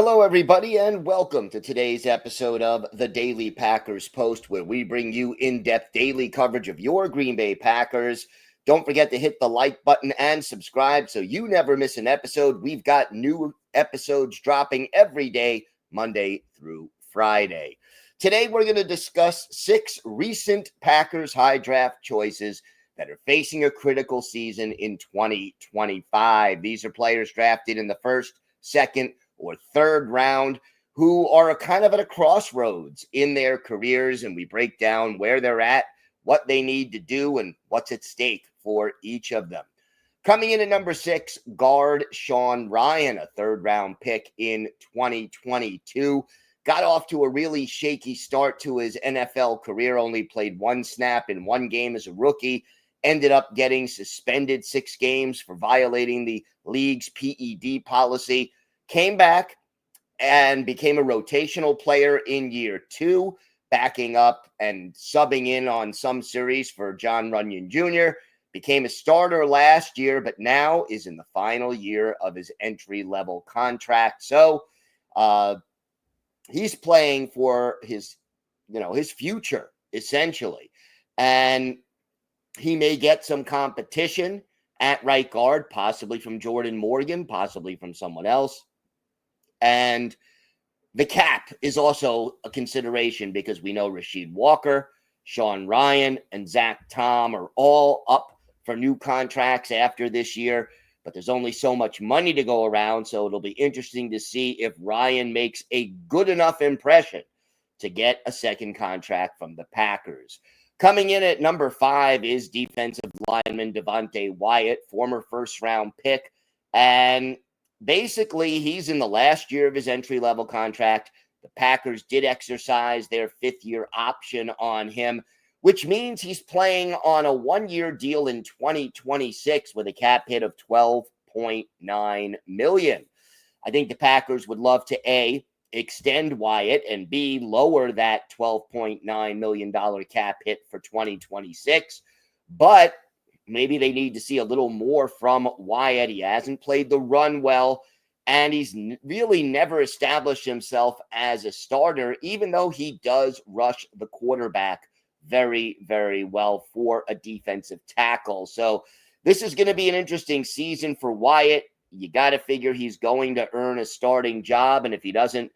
Hello, everybody, and welcome to today's episode of the Daily Packers Post, where we bring you in-depth daily coverage of your Green Bay Packers. Don't forget to hit the like button and subscribe so you never miss an episode. We've got new episodes dropping every day, Monday through Friday. Today, we're going to discuss 6 recent Packers high draft choices that are facing a critical season in 2025. These are players drafted in the first, second, or third round who are kind of at a crossroads in their careers, and we break down where they're at, what they need to do, and what's at stake for each of them. Coming in at number 6, guard Sean Rhyan, a third-round pick in 2022. Got off to a really shaky start to his NFL career, only played 1 snap in 1 game as a rookie, ended up getting suspended 6 games for violating the league's PED policy. Came back and became a rotational player in year 2, backing up and subbing in on some series for John Runyon Jr., became a starter last year, but now is in the final year of his entry-level contract. So he's playing for his future, essentially. And he may get some competition at right guard, possibly from Jordan Morgan, possibly from someone else. And the cap is also a consideration because we know Rasheed Walker, Sean Rhyan, and Zach Tom are all up for new contracts after this year, but there's only so much money to go around, so it'll be interesting to see if Ryan makes a good enough impression to get a second contract from the Packers. Coming in at number 5 is defensive lineman Devontae Wyatt, former first-round pick, and basically, he's in the last year of his entry-level contract. The Packers did exercise their 5th-year option on him, which means he's playing on a 1-year deal in 2026 with a cap hit of $12.9 million. I think the Packers would love to, A, extend Wyatt, and B, lower that $12.9 million cap hit for 2026. But maybe they need to see a little more from Wyatt. He hasn't played the run well, and he's really never established himself as a starter, even though he does rush the quarterback very, very well for a defensive tackle. So this is going to be an interesting season for Wyatt. You got to figure he's going to earn a starting job, and if he doesn't,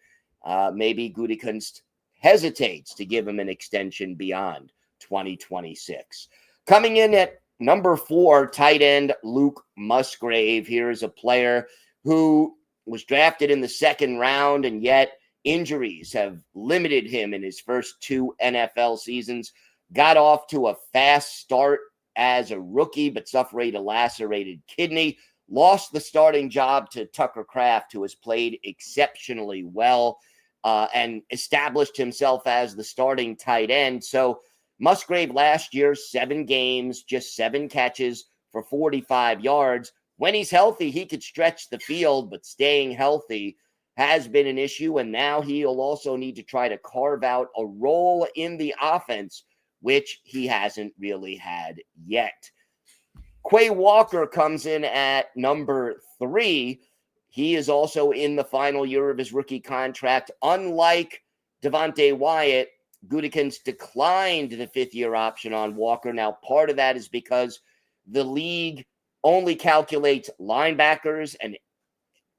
maybe Gutekunst hesitates to give him an extension beyond 2026. Coming in at number 4, tight end Luke Musgrave. Here is a player who was drafted in the 2nd round, and yet injuries have limited him in his first 2 NFL seasons. Got off to a fast start as a rookie, but suffered a lacerated kidney. Lost the starting job to Tucker Kraft, who has played exceptionally well and established himself as the starting tight end. So Musgrave last year, 7 games, just 7 catches for 45 yards. When he's healthy, he could stretch the field, but staying healthy has been an issue, and now he'll also need to try to carve out a role in the offense, which he hasn't really had yet. Quay Walker comes in at number 3. He is also in the final year of his rookie contract. Unlike Devontae Wyatt, Gutekunst declined the 5th-year option on Walker. Now, part of that is because the league only calculates linebackers, and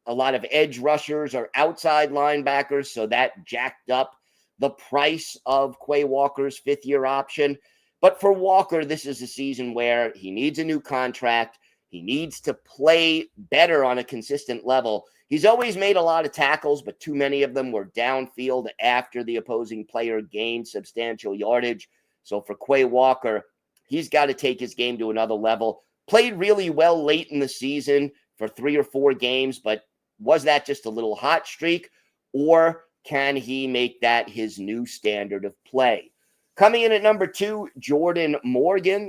a lot of edge rushers are outside linebackers, so that jacked up the price of Quay Walker's 5th-year option. But for Walker, this is a season where he needs a new contract. He needs to play better on a consistent level. He's always made a lot of tackles, but too many of them were downfield after the opposing player gained substantial yardage. So for Quay Walker, he's got to take his game to another level. Played really well late in the season for 3 or 4 games, but was that just a little hot streak, or can he make that his new standard of play? Coming in at number 2, Jordan Love,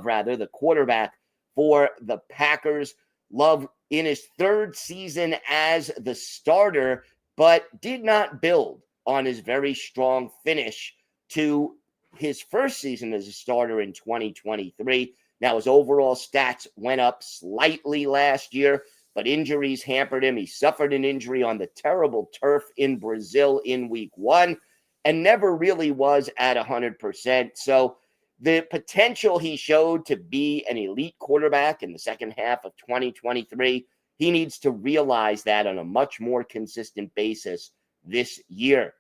the quarterback for the Packers. Love in his 3rd season as the starter, but did not build on his very strong finish to his first season as a starter in 2023. Now, his overall stats went up slightly last year, but injuries hampered him. He suffered an injury on the terrible turf in Brazil in week 1 and never really was at 100%. So the potential he showed to be an elite quarterback in the second half of 2023, he needs to realize that on a much more consistent basis this year.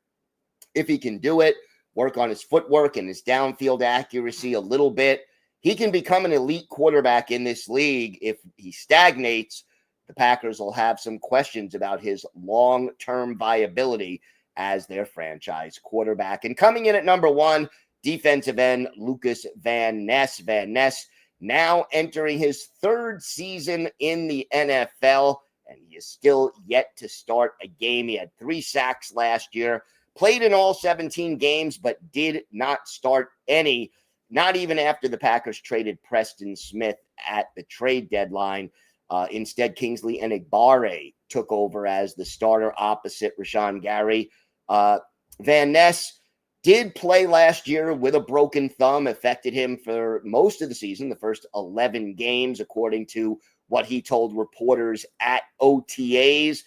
If he can do it, work on his footwork and his downfield accuracy a little bit, he can become an elite quarterback in this league. If he stagnates, the Packers will have some questions about his long-term viability as their franchise quarterback. And coming in at number 1, defensive end Lucas Van Ness. Van Ness now entering his 3rd season in the NFL, and he is still yet to start a game. He had 3 sacks last year, played in all 17 games, but did not start any, not even after the Packers traded Preston Smith at the trade deadline. Instead, Kingsley Enagbare took over as the starter opposite Rashawn Gary. Van Ness did play last year with a broken thumb, affected him for most of the season, the first 11 games, according to what he told reporters at OTAs.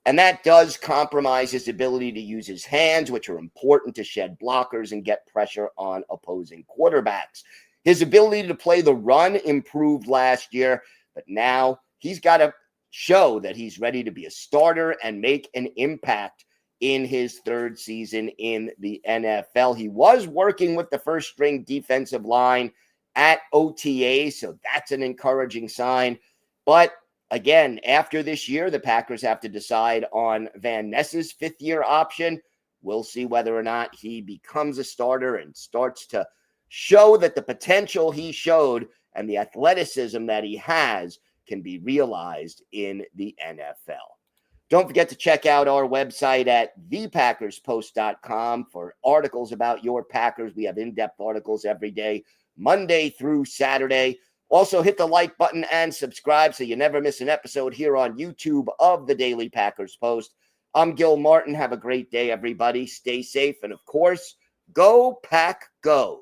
And that does compromise his ability to use his hands, which are important to shed blockers and get pressure on opposing quarterbacks. His ability to play the run improved last year, but now he's got to show that he's ready to be a starter and make an impact in his 3rd season in the NFL. He was working with the first-string defensive line at OTA, so that's an encouraging sign. But again, after this year, the Packers have to decide on Van Ness's 5th-year option. We'll see whether or not he becomes a starter and starts to show that the potential he showed and the athleticism that he has can be realized in the NFL. Don't forget to check out our website at thepackerspost.com for articles about your Packers. We have in-depth articles every day, Monday through Saturday. Also, hit the like button and subscribe so you never miss an episode here on YouTube of the Daily Packers Post. I'm Gil Martin. Have a great day, everybody. Stay safe. And, of course, go Pack Go.